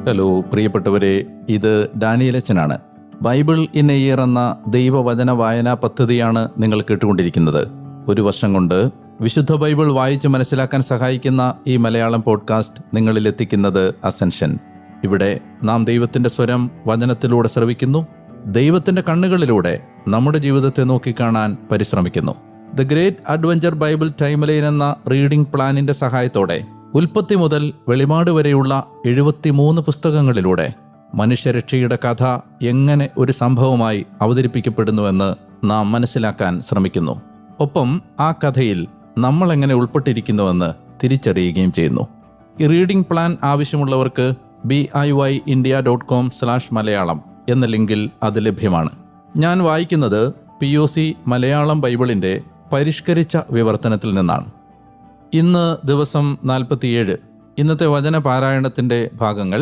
Hello പ്രിയപ്പെട്ടവരെ, ഇത് ഡാനിയലച്ചനാണ്. Bible in A year എന്ന ദൈവവചന വായനാ പദ്ധതിയാണ് നിങ്ങൾ കേട്ടുകൊണ്ടിരിക്കുന്നത്. ഒരു വർഷം കൊണ്ട് വിശുദ്ധ ബൈബിൾ വായിച്ച് മനസ്സിലാക്കാൻ സഹായിക്കുന്ന ഈ മലയാളം പോഡ്കാസ്റ്റ് നിങ്ങളിൽ എത്തിക്കുന്നത് അസെൻഷൻ. ഇവിടെ നാം ദൈവത്തിൻ്റെ സ്വരം വചനത്തിലൂടെ ശ്രവിക്കുന്നു, ദൈവത്തിൻ്റെ കണ്ണുകളിലൂടെ നമ്മുടെ ജീവിതത്തെ നോക്കിക്കാണാൻ പരിശ്രമിക്കുന്നു. The great adventure Bible time line എന്ന റീഡിംഗ് പ്ലാനിൻ്റെ സഹായത്തോടെ ഉൽപ്പത്തി മുതൽ വെളിപാട് വരെയുള്ള 73 പുസ്തകങ്ങളിലൂടെ മനുഷ്യരക്ഷയുടെ കഥ എങ്ങനെ ഒരു സംഭവമായി അവതരിപ്പിക്കപ്പെടുന്നുവെന്ന് നാം മനസ്സിലാക്കാൻ ശ്രമിക്കുന്നു. ഒപ്പം ആ കഥയിൽ നമ്മൾ എങ്ങനെ ഉൾപ്പെട്ടിരിക്കുന്നുവെന്ന് തിരിച്ചറിയുകയും ചെയ്യുന്നു. ഈ റീഡിംഗ് പ്ലാൻ ആവശ്യമുള്ളവർക്ക് BIYindia.com/മലയാളം എന്ന ലിങ്കിൽ അത് ലഭ്യമാണ്. ഞാൻ വായിക്കുന്നത് POC മലയാളം ബൈബിളിൻ്റെ പരിഷ്കരിച്ച വിവർത്തനത്തിൽ നിന്നാണ്. ഇന്ന് ദിവസം 47. ഇന്നത്തെ വചന പാരായണത്തിൻ്റെ ഭാഗങ്ങൾ